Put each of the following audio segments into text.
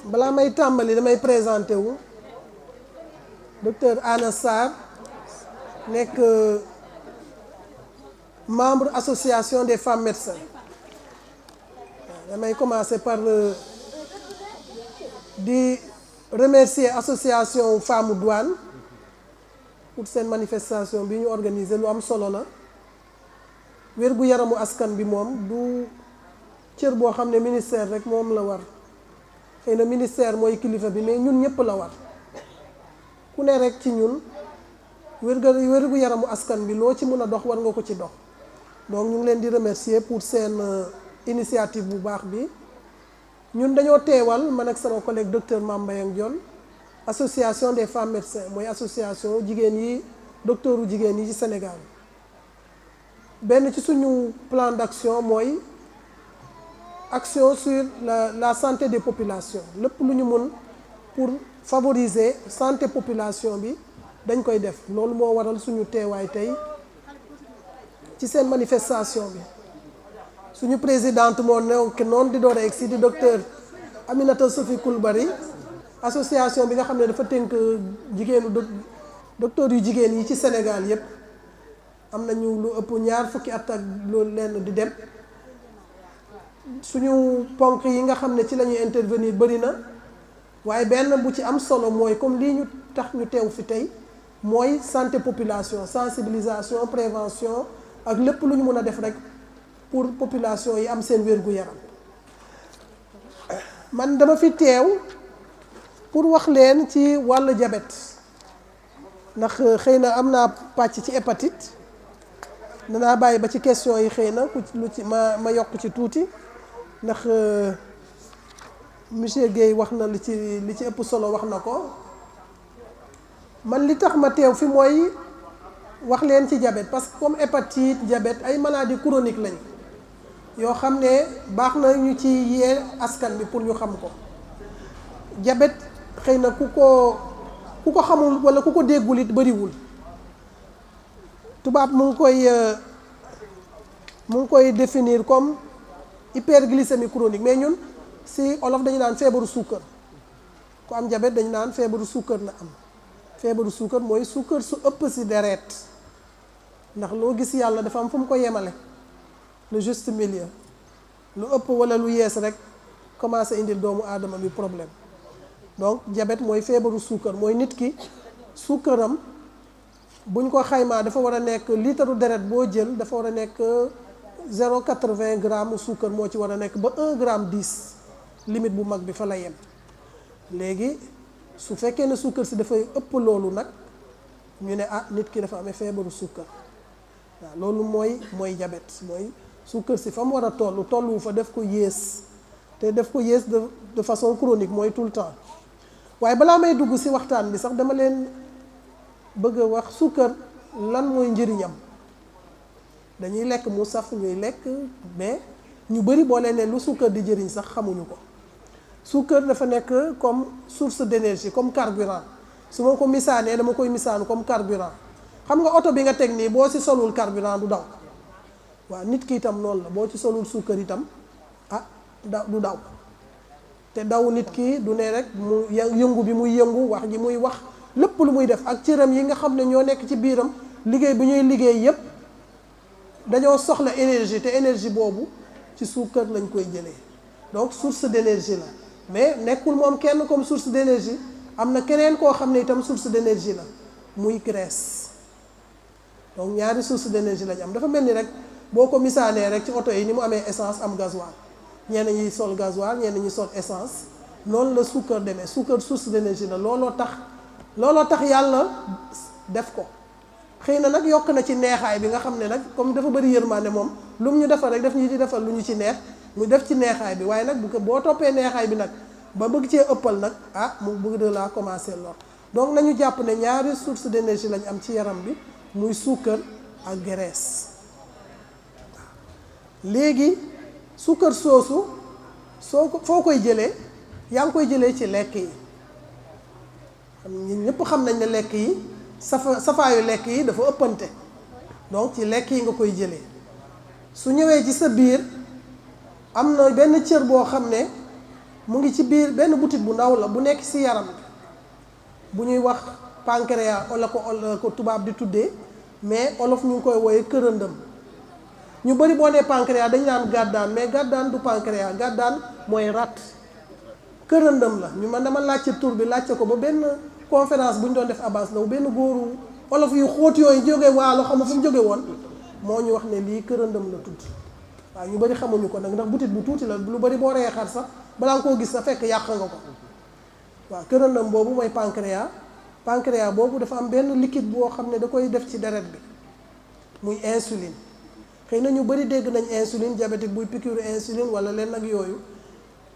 balaa may tàmbali damay présenté wu docteur Anna Sarr nekk membre association des femmes médecins damay commencer par di remercier association Femmes Douane pour seen manifestation bi ñu organiser lu am solo la wérgu yaramu askan bi moom du cër boo xam ne ministère rek moom la war xëy na ministère mooy kilifa bi mais ñun ñëpp la war ku ne rek ci ñun wérgu yaramu askan bi loo ci mën a dox war nga ko ci dox donc ñu ngi leen di remercier pour seen initiative bu baax bi ñun dañoo teewal man ak sama collègue docteur Mame Mbayang Dione association des femmes médecins mooy association jigéen yi docteuru jigéen yi ci Sénégal benn ci suñu plan d'action mooy action sur la santé des populations lépp lu ñu mën pour favoriser santé population bi dañ koy def loolu moo waral suñu teewaay tey ci seen manifestation bi suñu présidente moo nekk noonu di door a egsi di docteur Aminata Sophie Coulibaly association bi nga xam ne dafa tënk jigéenu docteur yu jigéen yi ci Sénégal yépp am nañu lu ëpp ñaar fukki at ak loolu lenn di dem suñu ponk yi nga xam ne ci la ñuy intervenir bëri na waaye benn bu ci am solo mooy comme lii ñu tax ñu teew fi tey mooy santé population sensibilisation prévention ak lépp lu ñu mën a def rek pour population yi am seen wérgu yaram man dama fi teew pour wax leen ci wàllu diabète ndax xëy na am naa pàcc ci hépatite danaa bàyyi ba ci question yi xëy na lu ci ma yokk ci tuuti ndax monsieur Guèye wax na li ci ëpp solo wax na ko man li tax ma teew fi mooy wax leen ci diabète parce que comme hépatite diabète ay maladies chroniques lañ yoo xam ne baax na ñu ci yee askan bi pour ñu xam ko diabète xëy na ku ko xamul walla ku ko déggul it bariwul tubaab mu ngi koy définir comme hyperglycémie chronique mais ñun si olof dañu naan feebaru suukar ku am diabète dañu naan feebaru suukar la am feebaru suukar mooy suukar su ëpp si deret ndax loo gis yàlla dafa am fu mu ko yemale le juste milieu lu ëpp walla lu yees rek commencé indil doomu aadama bi problème donc diabète mooy feebaru suukar mooy nit ki suukaram buñ ko xaymaa dafa war a nekk litre deret boo jël dafa war a nekk 0,80 gramme suukar moo ci war a nekk ba 1 gramme 10 limite bu mag bi fa la yem léegi su fekkee ne suukar si dafay ëpp loolu nag ñu ne nit ki dafa amee feebaru suukar waaw loolu mooy diabète mooy suukar si fa mu war a tollu fa def ko yées te def ko yées de façon chronique mooy tout le temps waaye balaa may dugg si waxtaan bi sax dama leen bëgg a wax suukar lan mooy njëriñam dañuy lekk mu saf ñuy lekk mais ñu bari boo leen ne lu suukar di jëriñ sax xamuñu ko suukar dafa nekk comme source d'énergie comme carburant su ma ko misaanee dama koy misaanu comme carburant xam nga oto bi nga teg nii boo ci solul carburant du daw waaw nit ki itam noonu la boo ci solul suukar itam du daw te daw nit ki du ne rek mu yëngu bi muy yëngu wax ji muy wax lépp lu muy def ak cëram yi nga xam ne ñoo nekk ci biiram liggéey bi ñuy liggéey yépp dañoo soxla énergie te énergie boobu ci suukar lañ koy jëlee donc source d'énergie la mais nekkul moom kenn comme source d'énergie am na keneen koo xam ne itam source d'énergie la muy graisse donc ñaari source d'énergie lañ am dafa mel ni rek boo ko misaalee rek ci oto yi ni mu amee essence am gasoil ñenn ñi sol gasoil ñenn ñi sol essence noonu la suukar demee suukar source d'énergie la looloo tax yàlla def ko xëy na nag yokk na ci neexaay bi nga xam ne nag comme dafa bari yërmande moom lu mu ñu defal rek daf ñu di defal lu ñu ci neex mu def ci neexaay bi waaye nag boo toppee neexaay bi nag ba bëgg cee ëppal nag mu bëgg de laa commencer lor donc nañu jàpp ne ñaari source d'énergie lañ am ci yaram bi muy suukar ak graisse léegi suukar soosu foo koy jëlee yaa ngi koy jëlee ci lekk yi ñun ñëpp xam nañ ne lekk yi safaayu lekk yi dafa ëppante donc ci lekk yi nga koy jëlee su ñëwee ci sa biir am na benn cër boo xam ne mu ngi ci biir benn butit bu ndaw la bu nekk ci yaram bu ñuy wax pancréas wala ko tubaab di tuddee mais olof ñu ngi koy wooye kërëndëm ñu bëri boo nee pancréas dañu naan gàddaan mais gàddaan du pancréas gàddaan mooy rat kërëndëm la ñu man dama laajte tur bi laajte ko ba benn conférence bu ñu doon def Abass Ndao benn góoru olof yu xóot yooyu jóge waalo xam nga fu mu jóge woon moo ñu wax ne lii kërëndëm la tudd waaw ñu bëri xamuñu ko nag ndax butit bu tuuti la lu bëri boo reyee xar sax balaa nga koo gis sa fekk yàq nga ko waaw kërëndëm boobu mooy pancréas boobu dafa am benn liquide boo xam ne da koy def ci deret bi muy insuline xëy na ñu bëri dégg nañ insuline diabétique buy piqûre insuline wala leen nag yooyu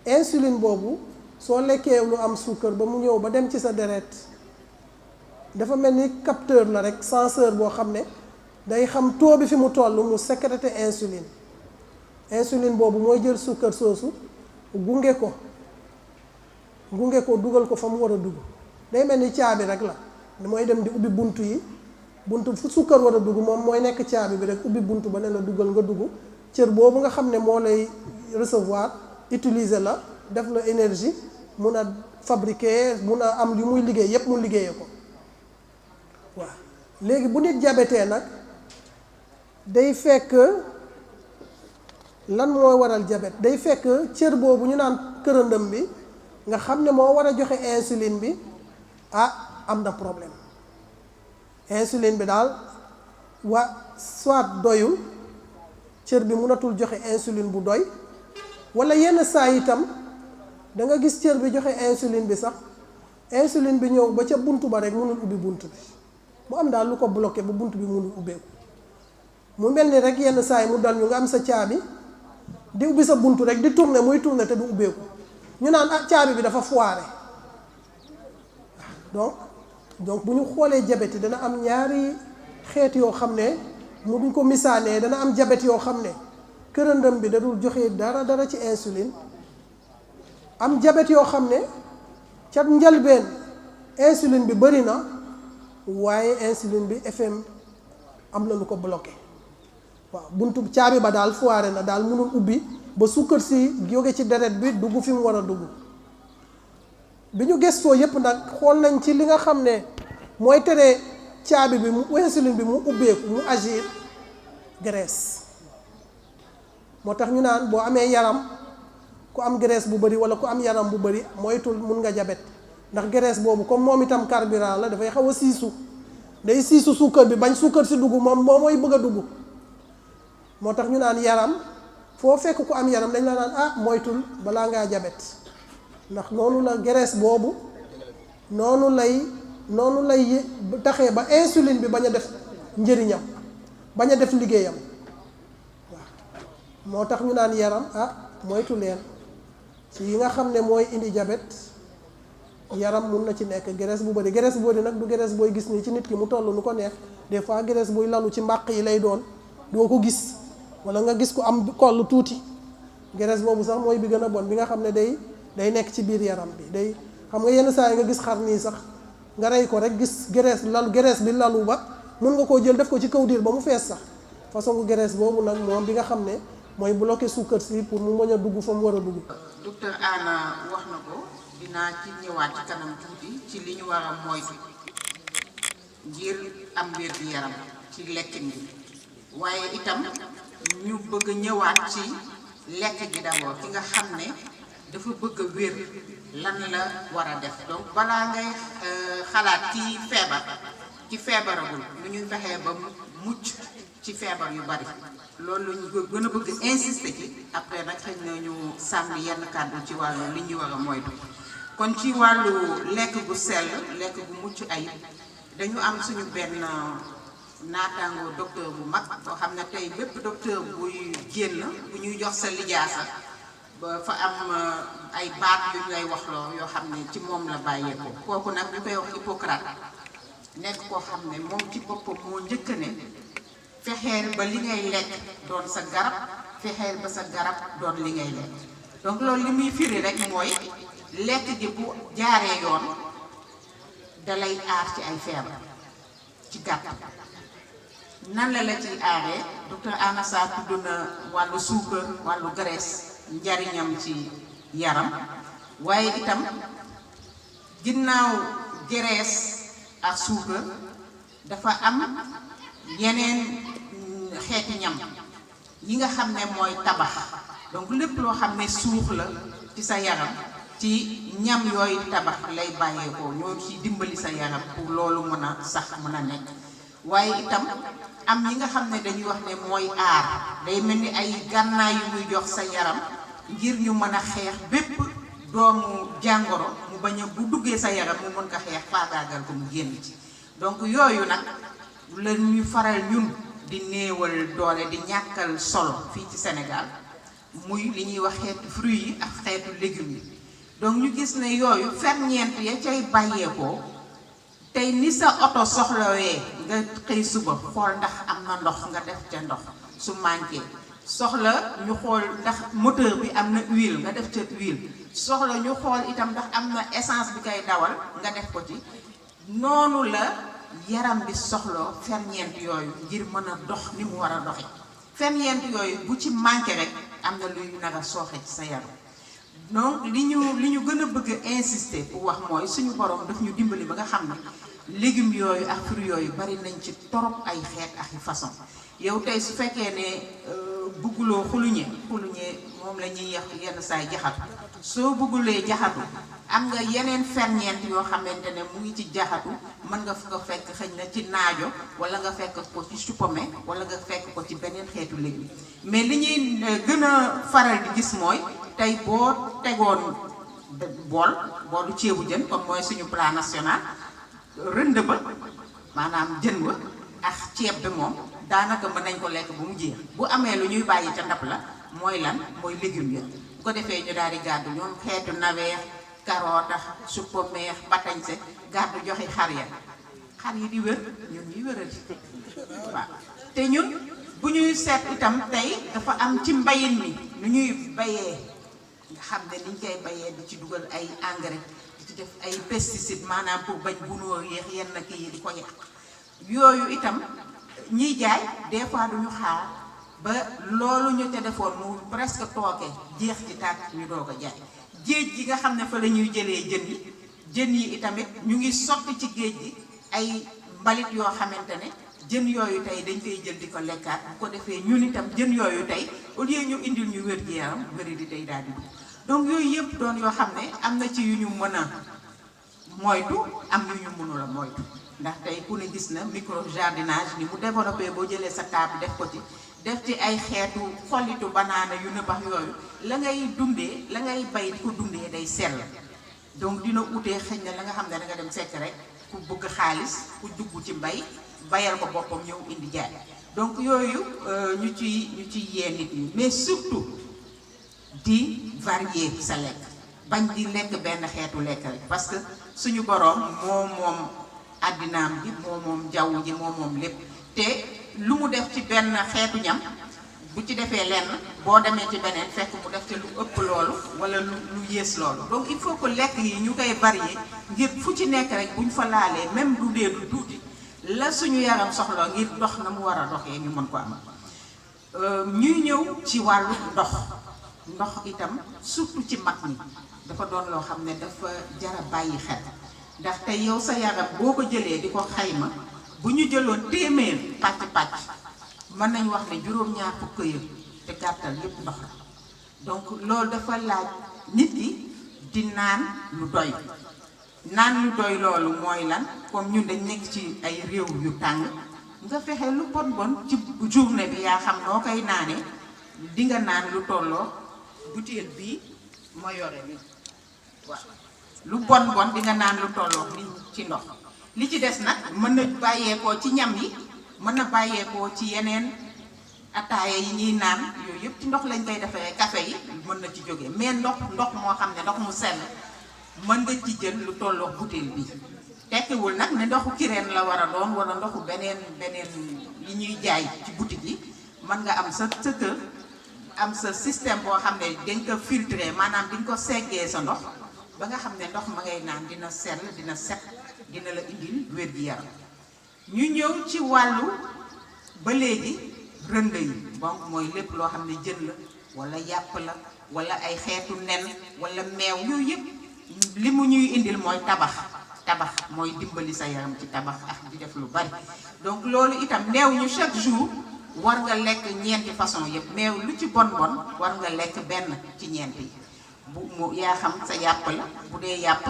insuline boobu soo lekkee lu am suukar ba mu ñëw ba dem ci sa deret dafa mel ni capteur la rek senseur boo xam ne day xam taux bi fi mu toll mu sécréter insuline boobu mooy jël suukar soosu gunge ko dugal ko fa mu war a dugg day mel ni caabi rek la mooy dem di ubbi bunt yi bunt fu suukar war a dugg moom mooy nekk caabi bi rek ubbi bunt ba ne la dugal nga dugg cër boobu nga xam ne moo lay recevoir utiliser la def la énergie mun a fabriquer mun a am li muy liggéey yépp mu liggéeyee ko waaw léegi bu nit diabété nag day fekk lan moo waral diabète day fekk cër boobu ñu naan kërëndëm bi nga xam ne moo war a joxe insuline bi am na problème insuline bi daal soit doyul cër bi mënatul joxe insuline bu doy wala yenn saa itam da nga gis cër bi joxe insuline bi sax insuline bi ñëw ba ca buntu ba rek mënul ubbi bunt bi mu am daal lu ko bloqué ba bunt bi mënul ubbeeku mu mel ni rek yenn saa yi mu dal ñu nga am sa caabi di ubbi sa buntu rek di tourner muy tourner te du ubbeeku ñu naan caabi bi dafa foiré donc bu ñu xoolee diabète dana am ñaari xeet yoo xam ne mu duñ ko misaalee dana am diabète yoo xam ne kërëndëm bi da dul joxe dara ci insuline am diabète yoo xam ne ca njëlbeen insuline bi bëri na waaye insuline bi FM am na lu ko bloqué waaw buntu caabi ba daal foiré na daal mënul ubbi ba suukar si jóge ci deret bi dugg fi mu war a dugg bi ñu gëstoo yépp nag xool nañ ci li nga xam ne mooy tere caabi bi mu insuline bi mu ubbeeku mu agir graisse moo tax ñu naan boo amee yaram ku am graisse bu bëri wala ku am yaram bu bëri moytul mun nga jabet ndax graisse boobu comme moom itam carburant la dafay xaw a siisu day siisu suukar bi bañ suukar si dugg moom mooy bëgg a dugg moo tax ñu naan yaram foo fekk ku am yaram dañ la naan moytul balaa ngaa jabet ndax noonu la graisse boobu noonu lay taxee ba insuline bi bañ a def njëriñam bañ a def liggéeyam waaw moo tax ñu naan yaram moytu leen ci yi nga xam ne mooy indi diabète yaram mun na ci nekk graisse bu bëri nag du graisse booy gis nii ci nit ki mu toll nu ko neex des fois graisse buy lalu ci mbàq yi lay doon doo ko gis wala nga gis ko am koll tuuti graisse boobu sax mooy bi gën a bon bi nga xam ne day nekk ci biir yaram bi day xam nga yenn saa yi nga gis xar nii sax nga rey ko rek gis graisse bi lalu ba mun nga koo jël def ko ci kaw diir ba mu fees sax façon graisse boobu nag moom bi nga xam ne mooy bloqué suukar si pour mu mën a dugg fa mu war a dugg. docteur Anna wax na ko dinaa ci ñëwaat ci kanam tuuti ci li ñu war a moytu ngir am wér gu yaram ci lekkin bi waaye itam ñu bëgg ñëwaat ci lekk gi d'abord ki nga xam ne dafa bëgg a wér lan la war a def donc balaa ngay xalaat ci feebaragul lu ñuy fexee ba mucc ci feebar yu bari loolu la ñu gën a bëgg insister ci après nag xëy na ñu sàmm yenn kàddu ci wàllu li ñu war a moytu kon ci wàllu lekk gu sell lekk gu mucc ay dañu am suñu benn naataangoo docteur bu mag boo xam ne tey bépp docteur buy génn bu ñuy jox sa lijaasa ba fa am ay baat yu ngay waxloo yoo xam ne ci moom la bàyyeekoo kooku nag ñu koy wax Hippocrate nekk koo xam ne moom ci boppam moo njëkk ne fexeel ba li ngay lekk doon sa garab fexeel ba sa garab doon li ngay lekk donc loolu li muy firi rek mooy lekk gi bu jaaree yoon dalay aar ci ay feebar ci gàtt nan la ciy aaree docteur Anna Sarr tudd na wàllu suukar wàllu graisse njariñam ci yaram waaye itam ginnaaw graisse ak suukar dafa am yeneen xeeti ñam yi nga xam ne mooy tabax donc lépp loo xam ne suux la ci sa yaram ci ñam yooyu tabax lay bàyyeekoo ñoo ci dimbali sa yaram pour loolu mën a sax mën a nekk waaye itam am ñi nga xam ne dañuy wax ne mooy aar day mel ni ay gànnaay yu muy jox sa yaram ngir ñu mën a xeex bépp doomu jàngoro mu bañ a bu duggee sa yaram mu mën ko xeex faagaagal ko mu génn ci donc yooyu nag la ñuy faral ñun di néewal doole di ñàkkal solo fii ci Sénégal muy li ñuy wax xeetu fruits yi ak xeetu légumes yi donc ñu gis ne yooyu ferñeent ya cay bàyyeekoo tey ni sa oto soxlawee nga xëy suba xool ndax am na ndox nga def ca ndox su manqué soxla ñu xool ndax moteur bi am na huile nga def ca huile soxla ñu xool itam ndax am na essence bi koy dawal nga def ko ci noonu la yaram bi soxloo ferñeent yooyu ngir mën a dox ni mu war a doxe ferñeent yooyu bu ci manqué rek am na luy nar a sooxe ci sa yaram donc li ñu gën a bëgg a insister pour wax mooy suñu borom daf ñu dimbali ba nga xam ne légumes yooyu ak fruits yooyu bari nañ ci torop ay xeet ak i façon yow tey su fekkee ne bugguloo xuluñe moom la ñuy yàq yenn saay jaxatu soo buggulee jaxatu am nga yeneen ferñeent yoo xamante ne mu ngi ci jaxatu mën nga ko fekk xëy na ci naajo wala nga fekk ko ci supame wala nga fekk ko ci beneen xeetu légume mais li ñuy gën a faral di gis mooy tey boo tegoon boolu ceebu jën comme mooy suñu plat national rënd ba maanaam jën wa ak ceeb bi moom daanaka mën nañ ko lekk ba mu jeex bu amee lu ñuy bàyyi ca ndab la mooy lan mooy légumes ya bu ko defee ñu daal di gàddu ñoom xeetu naweex carotte suppameex batañse gàddu joxe xar yi di wér ñun ñuy wéradi waaw te ñun bu ñuy seet itam tey dafa am ci mbayin mi nu ñuy bayee nga xam ne niñ koy bayee di ci dugal ay engrais di ci def ay pesticides maanaam pour bañ gunóor yéex yenn kii yi di ko yàq yooyu itam ñiy jaay des fois duñu xaar ba loolu ñu te defoon mu presque tooke jeex ci tàkk ñu doog a jaay géej gi nga xam ne fa la ñuy jëlee jën yi itamit ñu ngi sotti ci géej gi ay mbalit yoo xamante ne jën yooyu tey dañ koy jël di ko lekkaat bu ko defee ñun itam jën yooyu tey au lieu ñu indil ñu wér gi yaram wéri di tey daal di dugg donc yooyu yëpp doon yoo xam ne am na ci yu ñu mën a moytu am yu ñu mënul a moytu ndax tey ku ne gis na micro jardinage ni mu développé boo jëlee sa table def ko ci def ci ay xeetu xollitu banaana yu nëbax yooyu la ngay dundee la ngay bay di ko dundee day sell donc dina utee xëy na la nga xam ne da nga dem fekk rek ku bëgg xaalis ku dugg ci mbay bayal ko boppam ñëw indi jaay donc yooyu ñu ci yee nit ñi mais surtout di varier sa lekk bañ di lekk benn xeetu lekk rek parce que suñu boroom moom àddinaam bi moom jaww ji moom lépp te lu mu def ci benn xeetu ñam bu ci defee lenn boo demee ci beneen fekk mu def ci lu ëpp loolu wala lu yées loolu donc il faut que lekk yi ñu koy varier ngir fu ci nekk rek buñ fa laalee même du dee du tuuti la suñu yaram soxla ngir dox na mu war a doxee ñu mën ko am ñuy ñëw ci wàllu ndox itam surtout ci mag ñi dafa doon loo xam ne dafa jara bàyyi xel ndax tey yow sa yaram boo ko jëlee di ko xayma bu ñu jëloon téeméer pàcc mën nañ wax ne juróom-ñaar fukk yëpp te gàttal yëpp ndox la donc loolu dafa laaj nit ki di naan lu doy loolu mooy lan comme ñun dañ nekk ci ay réew yu tàng nga fexe lu bon ci journée bi yaa xam noo koy naanee di nga naan lu tolloo butéel bii ma yore ni waaw lu bon di nga naan lu tolloo ni ci ndox li ci des nag mën na bàyyeekoo ci ñam yi mën na bàyyeekoo ci yeneen ataaya yi ñuy naan yooyu yëpp ci ndox lañ koy defee café yi mën na ci jóge mais ndox moo xam ne ndox mu sell mën nga ci jël lu tolloo butéel bi tekkiwul nag ne ndoxu kireen la war a doon wala ndoxu beneen yi ñuy jaay ci boutique yi mën nga am sa kër am sa système boo xam ne dañ ko filtré maanaam diñ ko seggee sa ndox ba nga xam ne ndox ma ngay naan dina sell dina set dina la indil wér-gi-yaram ñu ñëw ci wàllu ba léegi rënd yi donc mooy lépp loo xam ne jën la wala yàpp la wala ay xeetu nen wala meew yooyu yëpp li mu ñuy indil mooy tabax mooy dimbali sa yaram ci tabax ak di def lu bari. donc loolu itam neew ñu chaque jour war nga lekk ñeenti façon yëpp meew lu ci bon war nga lekk benn ci ñeenti bu mu yaa xam sa yàpp la bu dee yàpp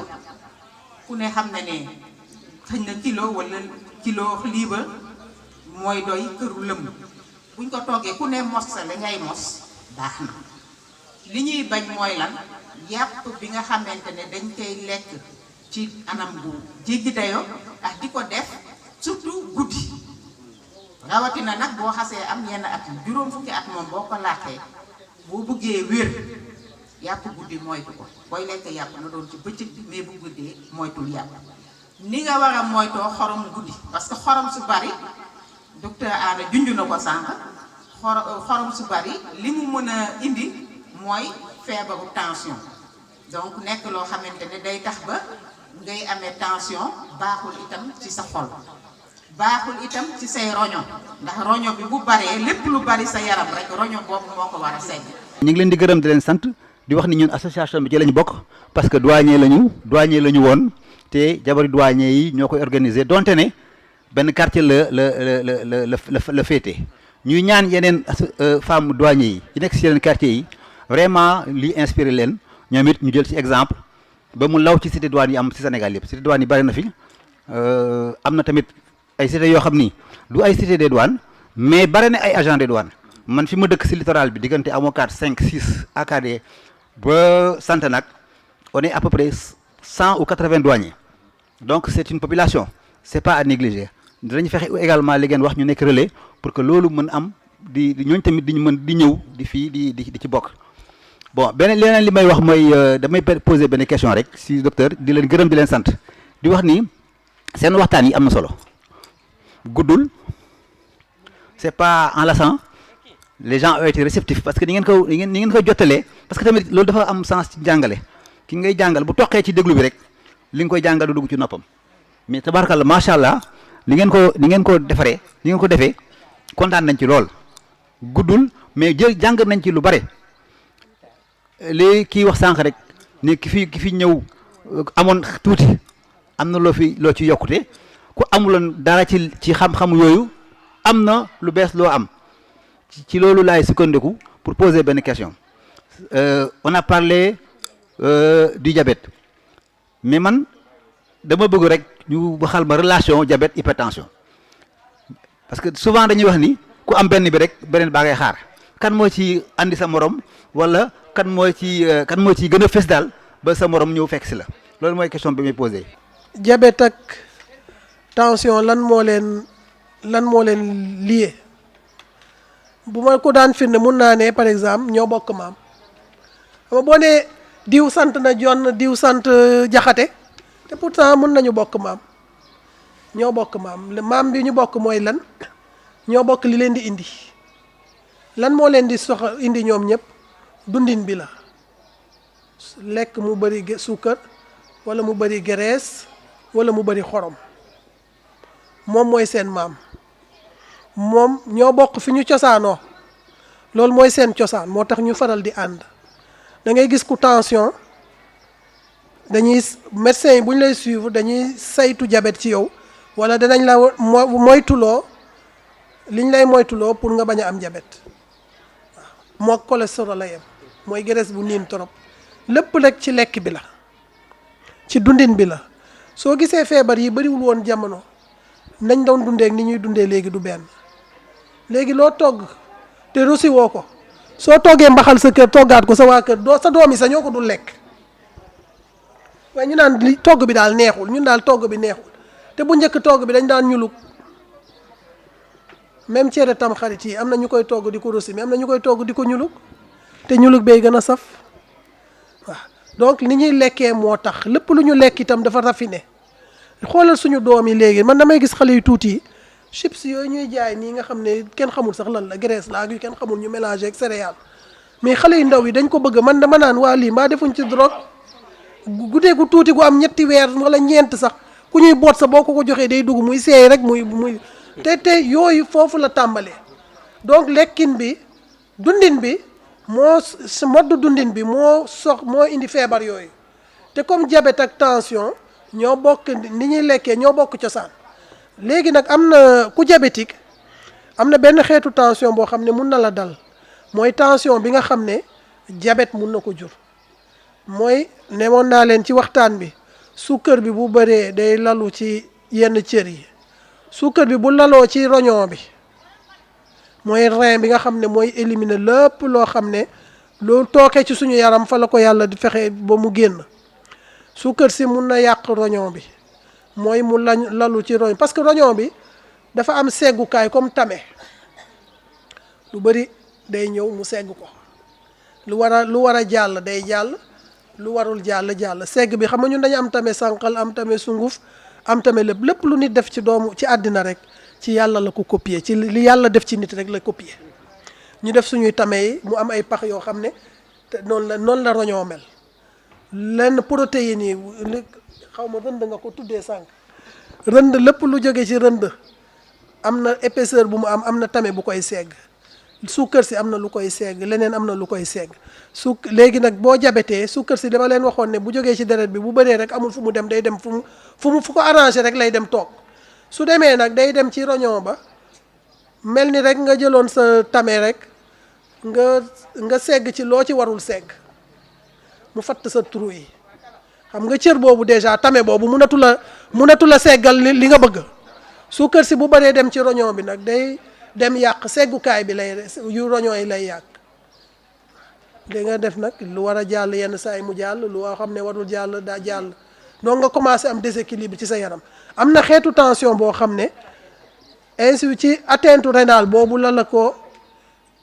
ku ne xam na ne xëy na kilo wala kilo liibar mooy doy këru lëmm buñ ko toggee ku ne mos sa la ngay mos baax na. li ñuy bañ mooy lan yàpp bi nga xamante ne dañ koy lekk ci anam bu jéggi dayoo ak di ko def surtout guddi rawatina nag boo xasee am yenn at juróom fukki at moom boo ko laaxee boo bëggee wér yàpp guddi moytu ko booy lekk yàpp na doon ci bëccëg bi mais bu guddee moytul yàpp. ni nga war a moytoo xorom guddi parce que xorom su bari docteur Anna junj na ko sànq xorom su bari li mu mën a indi mooy feebaru tension donc nekk loo xamante ne day tax ba ngay amee tension baaxul itam ci sa xol baaxul itam ci say roño ndax roño bi bu baree lépp lu bari sa yaram rek roño boobu moo ko war a segg. ñu ngi leen di gërëm di leen sant di wax ni ñun association bi ci lañu bokk parce que douanier lañu woon te jabari douanier yi ñoo koy organiser donte ne benn quartier la féete ñuy ñaan yeneen femmes douanier yi nekk ci yeneen quartier yi vraiment lii inspiré leen ñoom it ñu jël ci exemple ba mu law ci cité douane yi am ci Sénégal yëpp cité douane yi bari na fi am na tamit ay cité yoo xam ni du ay cité des douanes mais bari na ay agents des douanes man fi ma dëkk ci littoral bi diggante amoo 4 5 6 AKD ba Santenac on est à peu près 100 ou 80 douaniers donc c'est une population c'est pas à négliger dinañ fexe également li ngeen wax ñu nekk relais pour que loolu mën am di ñooñ tamit di mën di ñëw di fii di ci bokk. bon beneen leneen li may wax mooy damay poser benn question rek si docteur di leen gërëm di leen sant di wax ni seen waxtaan yi am na solo guddul c'est pas enlaçant les gens ont été réceptifs parce que ni ngeen koy jottalee parce que tamit loolu dafa am sens ci jàngale ki ngay jàngal bu toqee ci déglu bi rek li nga koy jàngal du dugg ci noppam mais tabarkalla macha allah ni ngeen ko defaree ni ngeen ko defee kontaan nañ ci lool guddul mais jàng nañ ci lu bare. léegi kii wax sànq rek ne ki fi ñëw amoon tuuti am na loo ci yokkute ku amuloon dara ci xam-xam yooyu am na lu bees loo am ci loolu laay sukkandiku pour poser benn question on a parlé du diabète mais man dama bëgg rek ñu waxal ma relation diabète hypertension parce que souvent dañuy wax ni ku am benn bi rek beneen baa ngay xaar kan moo ci andi sa morom wala kan moo ci gën a fes daal ba sa morom ñëw fekk si la loolu mooy question bi may posé. diabète ak tension lan moo leen lié bu ma ko daan firnde mun naa ne par exemple ñoo bokk maam xam nga boo nee diw sant na Jonn diw sant Jaxate te pourtant mun nañu bokk maam ñoo bokk maam bi ñu bokk mooy lan ñoo bokk li leen di indi lan moo leen di indi ñoom ñëpp. dundin bi la lekk mu bari suukar wala mu bari graisse wala mu bari xorom moom mooy seen maam moom ñoo bokk fi ñu cosaanoo loolu mooy seen cosaan moo tax ñu faral di ànd da ngay gis ku tension dañuy médecin yi bu ñu lay suivre dañuy saytu diabète ci yow wala danañ la moytuloo liñ lay moytuloo pour nga bañ a am diabète waaw moo cholestérol la yem mooy graisse bu niin trop lépp rek ci lekk bi la ci dundin bi la soo gisee feebar yi bariwul woon jamono nañ doon dundee ak ni ñuy dundee léegi du benn léegi loo togg te rosi woo ko soo toggee mbaxal sa kër toggaat ko sa waa kër sa doom yi sa ñoo ko dul lekk waaye ñu naan li togg bi daal neexul ñun daal togg bi neexul te bu njëkk togg bi dañ daan ñulug même cere tam xarit yi am na ñu koy togg di ko rosi mais am na ñu koy togg di ko ñulug te ñulug bay gën a saf waaw donc ni ñuy lekkee moo tax lépp lu ñu lekk itam dafa raffiné xoolal suñu doom yi léegi man damay gis xale yu tuuti yi chips yooyu ñuy jaay nii nga xam ne kenn xamul sax lan la graisse la ak yu kenn xamul ñu mélangé ak céréales mais xale yu ndaw yi dañ ko bëgg man dama naan waa lii mbaa defuñ ci drogue gudee gu tuuti gu am ñetti weer wala ñeent sax ku ñuy boot sa boo ko joxee day dugg muy seey rek muy te yooyu foofu la tàmbalee donc lekkin bi dundin bi mode dundin bi moo indi feebar yooyu te comme diabète ak tension ñoo bokk ni ñuy lekkee ñoo bokk cosaan léegi nag am na ku diabétique am na benn xeetu tension boo xam ne mun na la dal mooy tension bi nga xam ne diabète mun na ko jur mooy newoon naa leen ci waxtaan bi suukar bi bu bëree day lalu ci yenn cër yi suukar bi bu laloo ci roñon bi mooy rein bi nga xam ne mooy éliminer lépp loo xam ne loolu tooke ci suñu yaram fa la ko yàlla di fexe ba mu génn suukar si mun na yàq roñon bi mooy mu lalu ci roñon parce que roñon bi dafa am seggukaay comme tame lu bëri day ñëw mu segg ko lu war a jàll day jàll lu warul jàll segg bi xam nga ñun dañu am tame sànqal am tame sunguf am tame lépp lu nit def ci ci àddina rek ci yàlla la ko copier ci li yàlla def ci nit rek la copier ñu def suñuy tame yi mu am ay pax yoo xam ne te noonu la roñoo mel lenn protéines yi xaw ma rënd nga ko tuddee sànq rënd lépp lu jóge ci rënd am na épaisseur bu mu am na tame bu koy segg suukar si am na lu koy segg leneen am na lu koy segg léegi nag boo jabetee suukar si dama leen waxoon ne bu jógee ci deret bi bu bëree rek amul fu mu dem day dem fu ko arrangé rek lay dem toog su demee nag day dem ci roñon ba mel ni rek nga jëloon sa tame rek nga segg ci loo ci warul segg mu fatt sa trou yi xam nga cër boobu déjà tame boobu mënatu la seggal li nga bëgg suukar si bu bëree dem ci roñon bi nag day dem yàq seggukaay bi yu roñon yi lay yàq da nga def nag lu war a jàll yenn saa yi mu jàll lu xam ne warul jàll daa jàll donc nga commencé am déséquilibre ci sa yaram am na xeetu tension boo xam ne ainsi ci atteinte rénale boobu la ko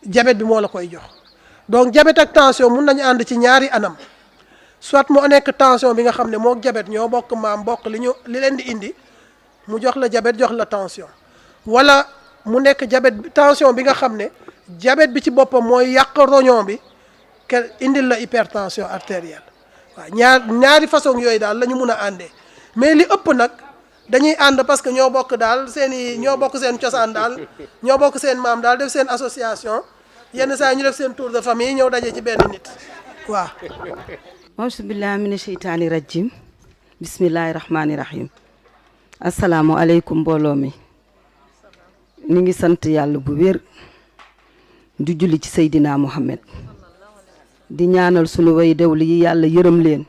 diabète bi moo la koy jox donc diabète ak tension mun nañu ànd ci ñaari anam soit mu nekk tension bi nga xam ne moo diabète ñoo bokk maam bokk li leen di indi mu jox la diabète jox la tension wala mu nekk diabète tension bi nga xam ne diabète bi ci boppam mooy yàq roñon bi indil la hypertension artérielle waaw ñaari façon yooyu daal la ñu mun a àndee mais li ëpp nag dañuy ànd parce que ñoo bokk seen cosaan daal ñoo bokk seen maam daal def seen association yenn saa ñu def seen tour de famille ñëw daje ci benn nit waaw. auzu billaahi mina sheytaani rajim bismillaahi rahmaani rahim asalaamualeykum mbooloo mi ni ngi sant yàlla bu wér di julli ci Seydina Muhammad di ñaanal sunu way dewli yi yàlla yërëm leen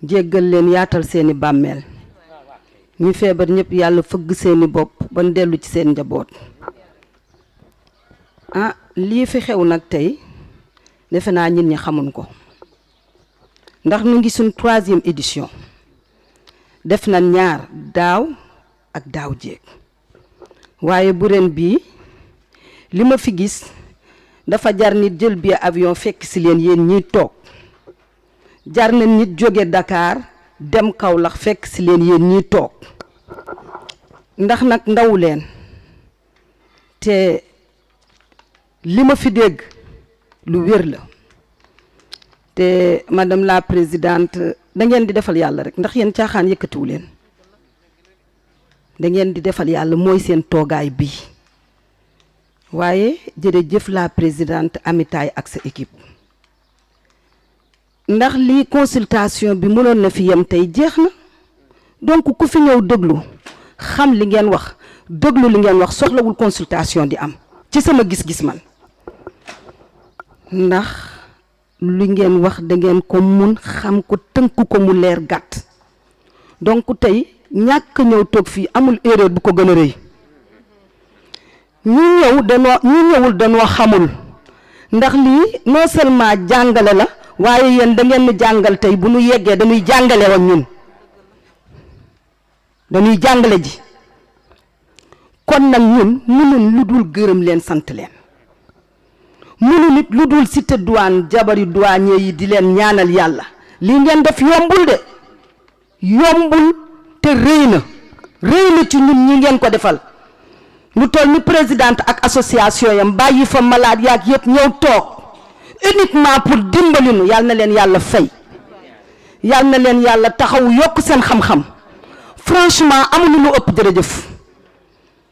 jéggal leen yaatal seeni bàmmeel ñi feebar ñëpp yàlla fëgg seeni bopp ban dellu ci seen njaboot lii fi xew nag tey defe naa nit ñi xamuñ ko ndax nu ngi suñ 3e édition def na ñaar daaw ak daaw jéeg waaye bu ren bii li ma fi gis dafa jar nit jël bi avion fekk si leen yéen ñiy toog jar na nit jóge Dakar dem Kaolack fekk si leen yéen ñiy toog ndax nag ndaw leen te li ma fi dégg lu wér la te madame la présidente da ngeen di defal yàlla rek ndax yéen caaxaan yëkkatiwu leen da ngeen di defal yàlla mooy seen toogaay bii waaye jërëjëf la présidente Amitaay ak sa équipe ndax lii consultation bi mënoon na fi yem tey jeex na donc ku fi ñëw déglu xam li ngeen wax déglu li ngeen wax soxlawul consultation di am ci sama gis-gis man ndax li ngeen wax da ngeen ko mun xam ko tënk ko mu leer gàtt donc tey ñàkk ñëw toog fii amul erreur bu ko gën a rëy ñu ñëwul danoo xamul ndax lii non seulement jàngale la waaye yéen da ngeen jàngal tey bu ñu yeggee dañuy jàngale woon ñun dañuy jàngale ji kon nag ñun mënuñ lu dul gërëm leen sant leen mënu nit lu dul cité douane jabari douanier yi di leen ñaanal yàlla lii ngeen def yombul de yombul te rëy na ci ñun ñi ngeen ko defal lu toll ni présidente ak association yam bàyyi fa malade yaak yëpp ñëw toog uniquement pour dimbali nu yàlla na leen yàlla fay yàlla na leen yàlla taxaw yokk seen xam-xam franchement amuñu lu ëpp jërëjëf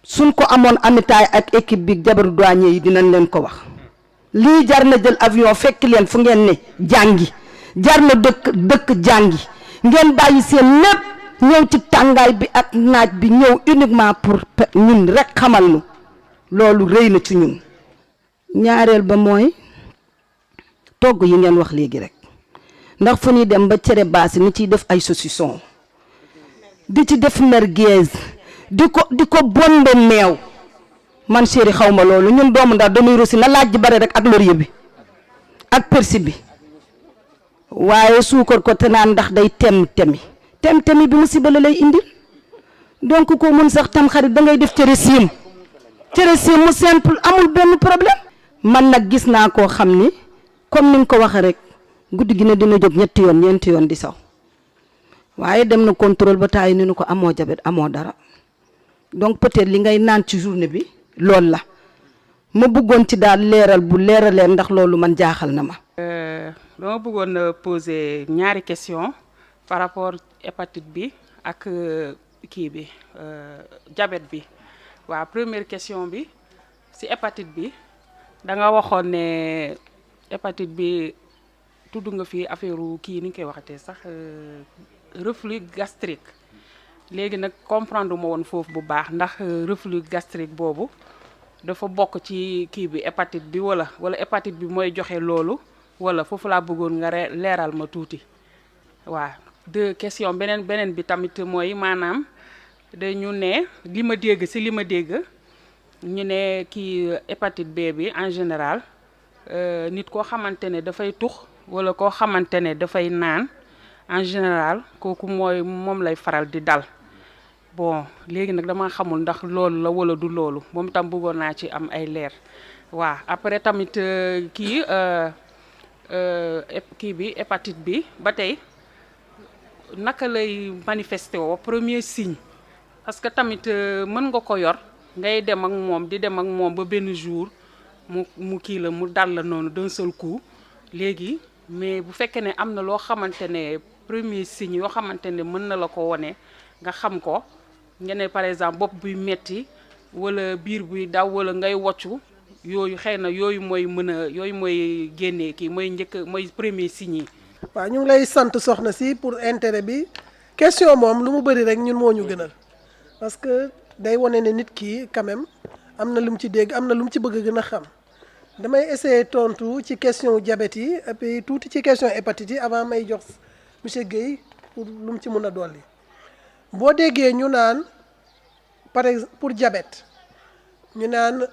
suñ ko amoon Amitaay ak équipe bi jabaru douanier yi dinañ leen ko wax lii jar na jël avion fekk leen fu ngeen ne jàngi jar na dëkk jàngi ngeen bàyyi seen lépp ñëw ci tàngaay bi ak naaj bi ñëw uniquement pour ñun rek xamal nu loolu rëy na ci ñun. ñaareel ba mooy togg yi ngeen wax léegi rek ndax fu ñuy dem ba cere baasi ni ciy def ay saucisson di ci def merguez di ko bonde meew man chéri xaw ma loolu ñun doomu ndax dañuy rosi na laaj ji bare rek ak laurier bi ak persil bi waaye suukar ko te naan ndax day tem-temi bi musiba la lay indil donc ko mun sax tam xarit da ngay def cere siim mu simple amul benn problème. man nag gis naa koo xam ni comme ni nga ko waxee rek guddi gi ne dina jóg ñetti yoon ñeenti yoon di saw waaye dem na contrôle ba taay ni nu ko amoo jabet amoo dara donc peut-être li ngay naan ci journée bi loolu la ma bëggoon ci daal leeralee ndax loolu man jaaxal na ma. dama bëggoon poser ñaari question par rapport hépatite bi ak kii bi diabète bi waaw première question bi ci hépatite bi da nga waxoon ne hépatite bi tudd nga fi affaire kii ni ñu koy waxatee sax reflux gastrique léegi nag comprendre ma woon foofu bu baax ndax reflux gastrique boobu dafa bokk ci kii bi hépatite bi wala hépatite bi mooy joxe loolu wala foofu laa bëggoon nga leeral ma tuuti waaw. deux questions beneen bi tamit mooy maanaam dañu ne li ma dégg ñu ne kii hépatite B bi en général nit koo xamante ne dafay tux wala koo xamante ne dafay naan en général kooku moom lay faral di dal bon léegi nag dama xamul ndax loolu la wala du loolu moom itam bëggoon naa ci am ay leer waaw. après tamit kii bi hépatite bi ba tey naka lay manifesté woo premier signe parce que tamit mën nga ko yor ngay dem ak moom di dem ak moom ba benn jour mu kii la mu dal la noonu d'un seul coup léegi mais bu fekkee ne am na loo xamante ne premier signe yoo xamante ne mën na la ko wone nga xam ko nga ne par exemple bopp buy metti wala biir buy daw wala ngay woccu yooyu xëy na yooyu mooy génnee kii mooy premier signe yi. waaw ñu ngi lay sant soxna si pour intérêt bi question moom lu mu bëri rek ñun moo ñu gënal parce que day wane ne nit ki quand même am na lu mu ci dégg am na lu mu ci bëgg a gën a xam damay essayer tontu ci question diabète yi et puis tuuti ci question hépatite yi avant may jox monsieur Guèye pour lu mu ci mën a dolli. boo déggee ñu naan par exemple pour diabète ñu naan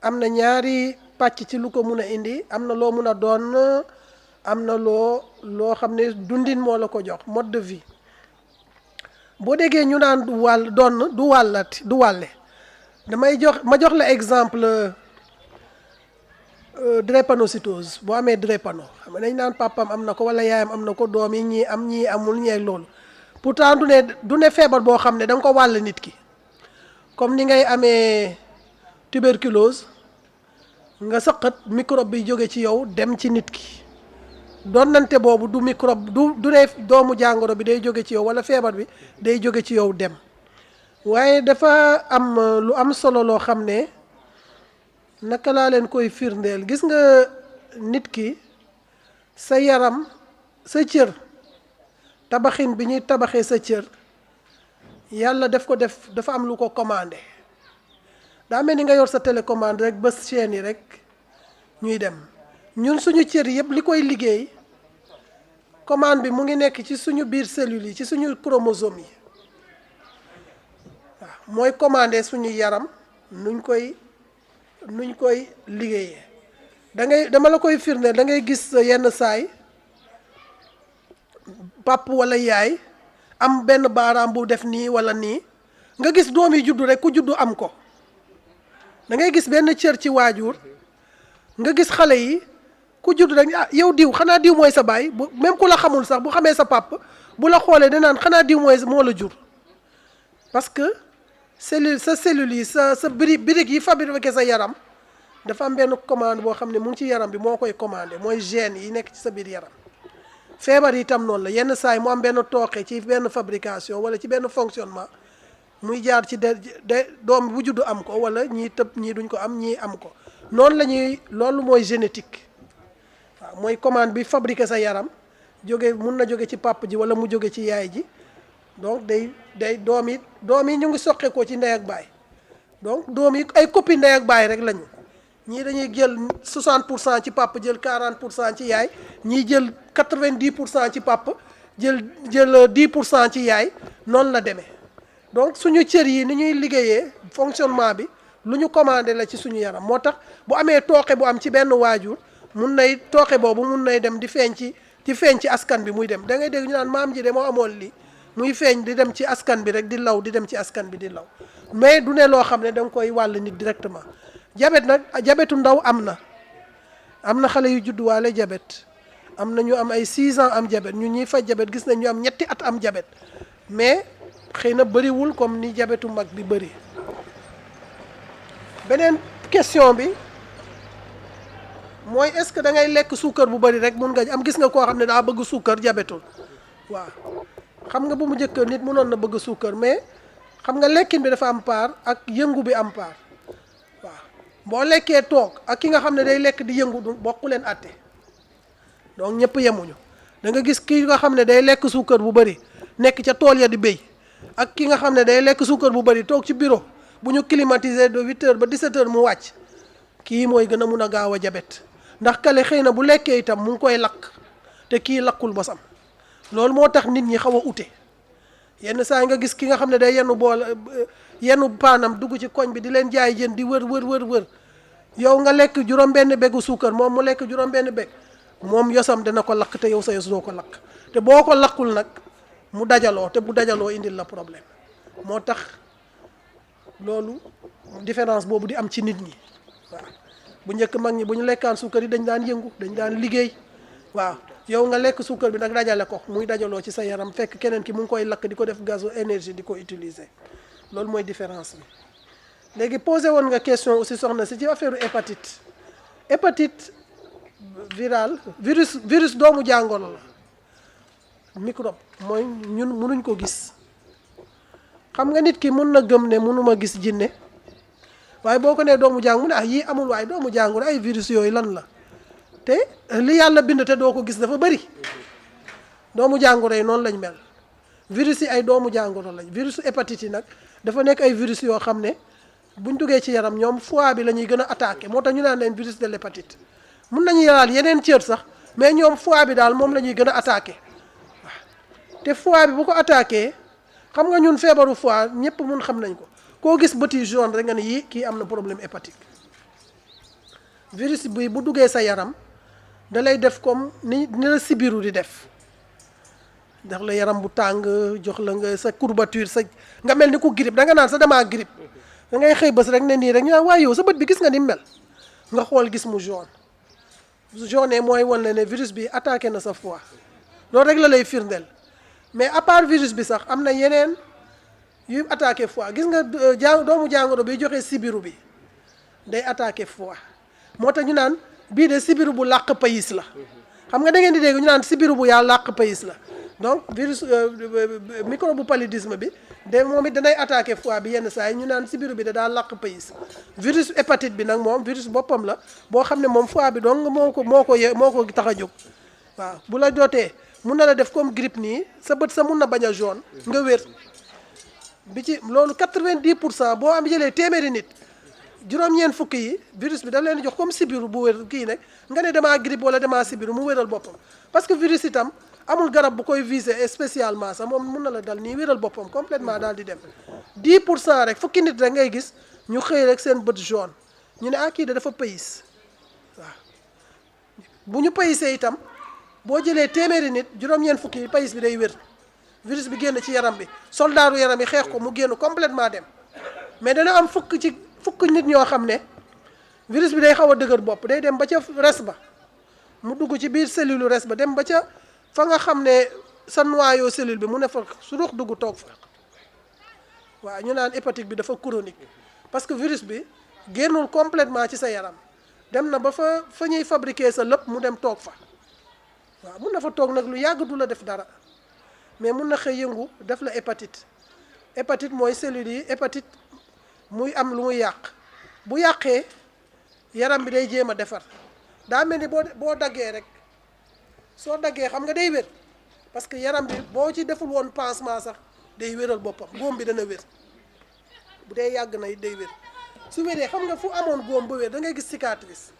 am na ñaari pàcc ci lu ko mun a indi am na loo mun a doon am na loo xam ne dundin moo la ko jox mode de vie boo déggee ñu naan du wàlle ma jox la exemple drépanocytose boo amee drépano xam nga dañ naan papam am na ko wala yaayam am na ko doom yi ñii am ñii amul ñeeg loolu pourtant du ne feebar boo xam ne da nga ko wàll nit ki comme ni ngay amee tuberculose nga sëqat microbe bi jóge ci yow dem ci nit ki donnante boobu du microbe du ne doomu jàngoro bi day jóge ci yow wala feebar bi day jóge ci yow dem waaye dafa am lu am solo loo xam ne naka laa leen koy firndeel gis nga nit ki sa yaram sa cër tabaxin bi ñuy tabaxee sa cër yàlla dafa am lu ko commandé daa mel ni nga yor sa télécommande rek ba chaîne yi rek ñuy dem ñun suñu cër yëpp li koy liggéey commande bi mu ngi nekk ci suñu biir cellules yi ci suñu chromosome yi waaw mooy commandé suñu yaram nuñ koy liggéeyee dama la koy firnde da ngay gis yenn saay pap wala yaay am benn baaraam bu def nii wala nii nga gis doom yi juddu rek ku juddu am ko da ngay gis benn cër ci waajur nga gis xale yi ku judd rek ah yow diw xanaa diw mooy sa baay bu même ku la xamul sax bu xamee sa pap bu la xoolee danaan xanaa diw moo la jur parce que cellule yi sa birig yi fabriqué sa yaram dafa am benn commande boo xam ne mu ngi ci yaram bi moo koy commandé mooy gènes yi nekk ci sa biir yaram feebar yi itam noonu la yenn saay mu am benn tooke ci benn fabrication wala ci benn fonctionnement muy jaar ci doom bu juddu am ko wala ñii tëb ñii duñ ko am ñii am ko noonu la ñuy loolu mooy génétique waaw mooy commande bi fabriquer sa yaram jóge mun na jóge ci papa ji wala mu jóge ci yaay ji donc day doom yi ñu ngi soqeekoo ci ndey ak baay donc doom yi ay copie ndey ak baay rek lañu ñii dañuy jël 60% ci papa jël 40% ci yaay ñii jël 90% ci papa jël 10% ci yaay noonu la demee donc suñu cër yi ni ñuy liggéeyee fonctionnement bi lu ñu commandé la ci suñu yaram moo tax bu amee tooke bu am ci benn waajur mun nay tooke boobu mun nay dem di feeñ ci askan bi muy dem da ngay dégg ñu naan maam ji de moo amoon lii muy feeñ di dem ci askan bi rek di law di dem ci askan bi di law mais du ne loo xam ne da nga koy wàll nit directement diabète nag diabètu ndaw am na xale yu judduwaale diabète am na ñu am ay 6 ans am diabète ñu ñuy faj diabète gis nañ ñu am ñetti at am diabète mais xëy na bëriwul comme ni diabètu mag bi bëri. beneen question bi mooy est-ce que da ngay lekk suukar bu bëri rek mun nga am gis nga koo xam ne daa bëgg suukar diabètul waaw xam nga bu mu njëkk nit mënoon na bëgg suukar mais xam nga lekkin bi dafa am part ak yëngu bi am part waaw boo lekkee toog ak ki nga xam ne day lekk di yëngu du bokku leen àtte donc ñëpp yemuñu da nga gis ki nga xam ne day lekk suukar bu bëri nekk ca tool ya di béy ak ki nga xam ne day lekk suukar bu bëri toog ci bureau bu ñu climatiser de 8h ba 17h mu wàcc kii mooy gën a mun a gaaw a diabète ndax kale xëy na bu lekkee itam mu ngi koy lakk te kii lakkul bosam loolu moo tax nit ñi xaw a ute yenn saa yi nga gis ki nga xam ne day yenu paanam dugg ci koñ bi di leen jaay jën di wër yow nga lekk juróom-benn beggu suukar moom mu lekk juróom-benn beg moom yosam dana ko lakk te yow sa yos doo ko lakk te boo ko lakkul nag mu dajaloo te bu dajaloo indil la problème moo tax loolu différence boobu di am ci nit ñi waaw bu njëkk mag ñi bu ñu lekkaan suukar yi dañ daan yëngu dañ daan liggéey waaw yow nga lekk suukar bi nag dajale ko muy dajaloo ci sa yaram fekk keneen ki mu ngi koy lakk di ko def gazo énergie di ko utiliser loolu mooy différence bi. léegi posé woon nga question aussi soxna si ci affaire hépatite virale virus doomu jàngoro la microbe mooy ñun mënuñ ko gis xam nga nit ki mun na gëm ne mënuma gis jinne waaye boo ko nee doomu jàng mu ne yii amul waaye doomu jàngoro ay virus yooyu lan la te li yàlla bind te doo ko gis dafa bëri doomu jàngoro yi noonu lañ mel virus yi ay doomu jàngoro lañ virus hépatite yi nag dafa nekk ay virus yoo xam ne buñ duggee ci yaram ñoom foie bi la ñuy gën a attaqué moo tax ñu naan leen virus de l'hépatite mun nañu yaraal yeneen cër sax mais ñoom foie bi daal moom la ñuy gën a attaqué waaw te foie bi bu ko attaqué xam nga ñun feebaru foie ñëpp mun xam nañ ko koo gis bët yi jaune rek nga ne yii kii am na problème hépatique virus bi bu duggee sa yaram da lay def comme ni la sibiru di def ndax la yaram bu tàng jox la nga sa courbature sa nga mel ni ku grippe da nga naan sa damaa grippe da ngay xëy bés rek ne nii rek ñu naan waaye yow sa bët bi gis nga ni mel nga xool gis mu jaune jaune mooy wan la ne virus bi attaqué na sa foie loolu rek la lay firndeel mais à part virus bi sax am na yeneen yu attaqué foie gis nga doomu jàngoro bi joxe sibiru bi day attaqué foie moo tax ñu naan bii de sibiru bu làq payis la xam nga da ngeen di dégg ñu naan sibiru bu yaa làq payis la donc virus microbe paludisme bi de moom it danay attaqué foie bi yenn saa yi ñu naan sibiru bi da daa làq payis virus hépatite bi nag moom virus boppam la boo xam ne moom foie bi donc moo ko tax a jóg waaw bu la jotee mun na la def comme grippe nii sa bët sa mun na bañ a jaune nga wér bi ci loolu 90% boo am jëlee téeméeri nit juróom-ñeent fukk yi virus bi daf leen di jox comme sibiru bu wér kii ne nga ne damaa grippe wala damaa sibiru mu wéral boppam parce que virus itam amul garab bu koy viser spécialement sax moom mun na la dal nii wéral boppam complètement daal di dem 10% rek fukki nit rek ngay gis ñu xëy rek seen bët jaune ñu ne kii de dafa payis waaw bu ñu payisee itam boo jëlee téeméeri nit juróom-ñeent fukki yi payis bi day wér virus bi génn ci yaram bi soldaaru yaram yi xeex ko mu génn complètement dem mais dana am fukk nit ñoo xam ne virus bi day xaw a dëgër bopp day dem ba ca res ba mu dugg ci biir cellule res ba dem ba ca fa nga xam ne sa noyau cellule bi mu ne fa surux dugg toog fa waaw ñu naan hépatique bi dafa chronique parce que virus bi génnul complètement ci sa yaram dem na ba fa ñuy fabriquer sa lépp mu dem toog fa waaw mun na fa toog nag lu yàgg du la def dara mais mun na xëy yëngu def la hépatite mooy cellules yi hépatite muy am lu muy yàq bu yàqee yaram bi day jéem a defar daa mel ni boo daggee rek soo daggee xam nga day wér parce que yaram bi boo ci deful woon pansement sax day wéral boppam góom bi dana wér bu dee yàgg na day wér su wéree xam nga fu amoon góom ba wér da ngay gis cicatrice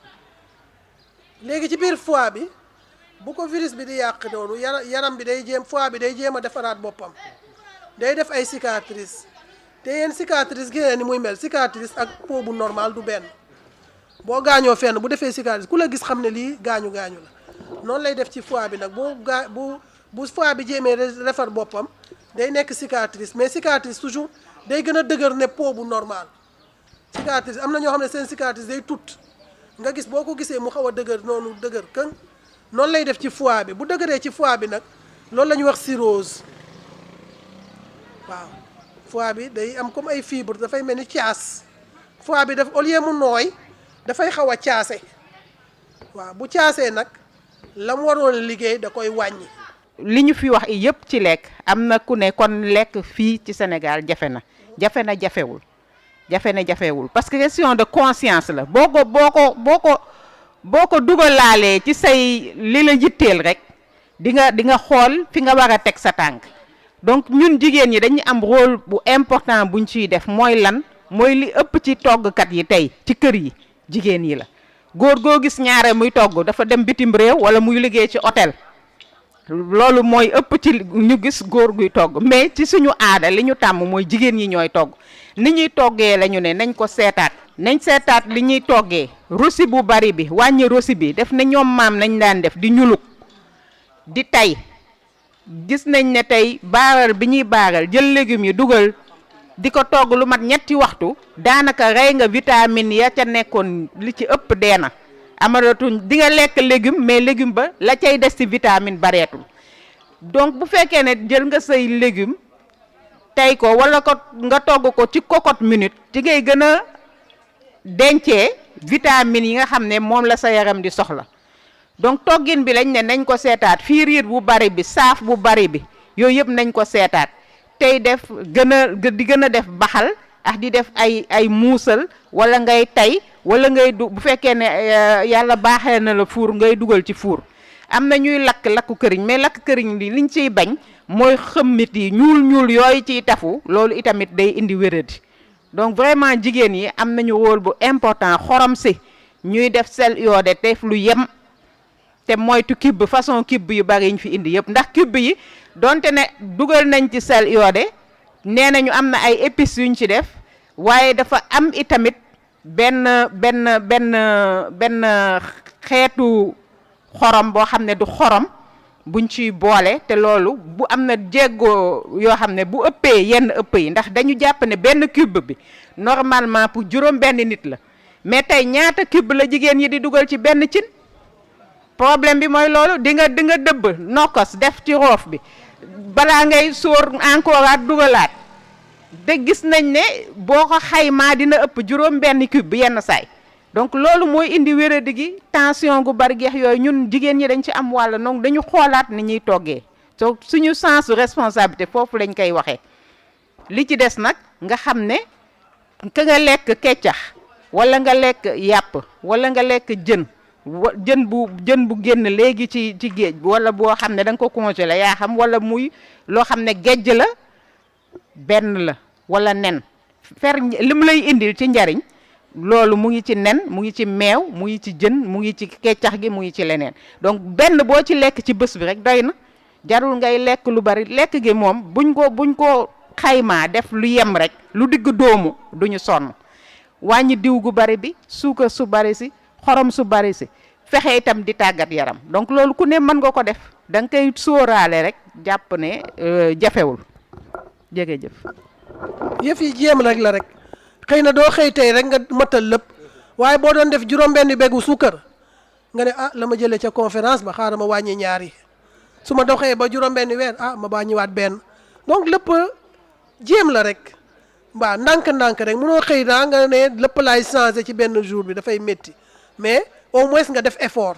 léegi ci biir foie bi bu ko virus bi di yàq noonu yaram bi day jéem foie bi day jéem a defaraat boppam day def ay cicatrice te yéen cicatrice gi ni muy mel cicatrice ak peau bu normal du benn boo gaañoo fenn bu defee cicatrice ku la gis xam ne lii gaañu la noonu lay def ci foie bi nag bu foie bi jéemee defar boppam day nekk cicatrice mais cicatrice toujours day gën a dëgër ne peau bu normal cicatrice am na ñoo xam ne seen cicatrice day tut nga gis boo ko gisee mu xaw a dëgër noonu dëgër këng noonu lay def ci foie bi bu dëgëree ci foie bi nag loolu la ñuy wax cirrhose waaw foie bi day am comme ay fibre dafay mel ni caas foie bi daf au lieu mu nooy dafay xaw a caase waaw bu caasee nag la mu waroon liggéey da koy wàññi. li ñu fi wax yëpp ci lekk am na ku ne kon lekk fii ci Sénégal jafe na jafewul parce que question de conscience la boo ko dugalaalee ci say li la yitteel rek di nga xool fi nga war a teg sa tànk donc ñun jigéen ñi dañu am rôle bu important buñ ciy def mooy lan mooy li ëpp ci toggkat yi tey ci kër yi jigéen yi la góor goo gis ñaare muy togg dafa dem bitim réew wala muy liggéey ci hôtel loolu mooy ëpp ci ñu gis góor guy togg mais ci suñu aada li ñu tàmm mooy jigéen ñi ñooy togg ni ñuy toggee la ñu ne nañ ko seetaat li ñuy toggee rosi bu bari bi wàññi rosi bi def na ñoom maam nañ daan def di ñuluk di tay gis nañ ne tey baaral bi ñuy baaral jël légumes yi dugal di ko togg lu mat ñetti waxtu daanaka rey nga vitamine ya ca nekkoon li ci ëpp dee na amaratuñ di nga lekk légume mais légume ba la cay des ci vitamine bareetul donc bu fekkee ne jël nga say légume tey ko wala ko nga togg ko ci cocotte minute ci ngay gën a dencee vitamines yi nga xam ne moom la sa yaram di soxla donc toggin bi lañ ne nañ ko seetaat fiiriir bu bari bi saaf bu bari bi yooyu yëpp nañ ko seetaat tey def di gën a def baxal ak di def ay muusal wala ngay tay wala ngay bu fekkee ne yàlla baaxee na la fuur ngay dugal ci fuur am na ñuy lakku këriñ mais lakk këriñ li liñ ciy bañ mooy xëmmit yi ñuul yooyu ciy tafu loolu itamit day indi wéradi donc vraiment jigéen yi am nañu rôle bu important xorom si ñuy def sel iodé def lu yem te moytu kibb façon kibb yu bari ñu fi indi yëpp ndax kibb yi donte ne dugal nañ ci sel iodé nee nañu am na ay épices yuñ ci def waaye dafa am itamit benn xeetu xorom boo xam ne du xorom buñ ciy boole te loolu bu am na jéggoo yoo xam ne bu ëppee yenn ëpp yi ndax dañu jàpp ne benn cube bi normalement pour juróom benn nit la mais tey ñaata cube la jigéen yi di dugal ci benn cin problème bi mooy loolu di nga dëbb nokkos def ci roof bi balaa ngay sóor encore at dugalaat de gis nañ ne boo ko xaymaa dina ëpp juróom benn cube bi yenn saay donc loolu mooy indi wéradi gi tension gu bari geex yooyu ñun jigéen ñi dañ ci am wàll donc dañu xoolaat ni ñuy toggee so suñu sens responsabilité foofu lañ koy waxee li ci des nag nga xam ne ka nga lekk keccax wala nga lekk yàpp wala nga lekk jën jën bu génn léegi ci géej wala boo xam ne da nga ko congelé yaa xam wala muy loo xam ne géej la benn la wala nen li mu lay indil ci njariñ loolu mu ngi ci nen mu ngi ci meew mu ngi ci jën mu ngi ci keccax gi mu ngi ci leneen donc benn boo ci lekk ci bés bi rek doy na jarul ngay lekk lu bari lekk gi moom buñ ko xaymaa def lu yem rek lu digg doomu duñu sonn wàññi diw gu bari bi suukar su bari si xorom su bari si fexe itam di tàggat yaram donc loolu ku ne mën nga ko def da nga koy sóoraale rek jàpp ne jafewul jërëjëf. yëf yi jéem rek la rek xëy na doo xëy tey rek nga matal lépp waaye boo doon def juróom-benn beggu suukar nga ne la ma jëlee ca conférence ba xaaral ma wàññi ñaar yi su ma doxee ba juróom-benn weer ma wàññiwaat benn donc lépp jéem la rek mbaa ndànk-ndànk rek mënoo xëy nga ne lépp laay changé ci benn jour bi dafay métti mais au moins nga def effort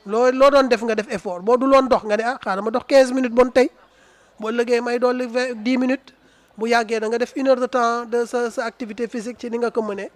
loo doon def nga def effort boo du loon dox nga ne xaaral ma dox 15 minutes bon tey boo liggéey may dolli 10 minutes bu yàggee da nga def 1 heure de temps de sa activité physique ci ni nga ko mënee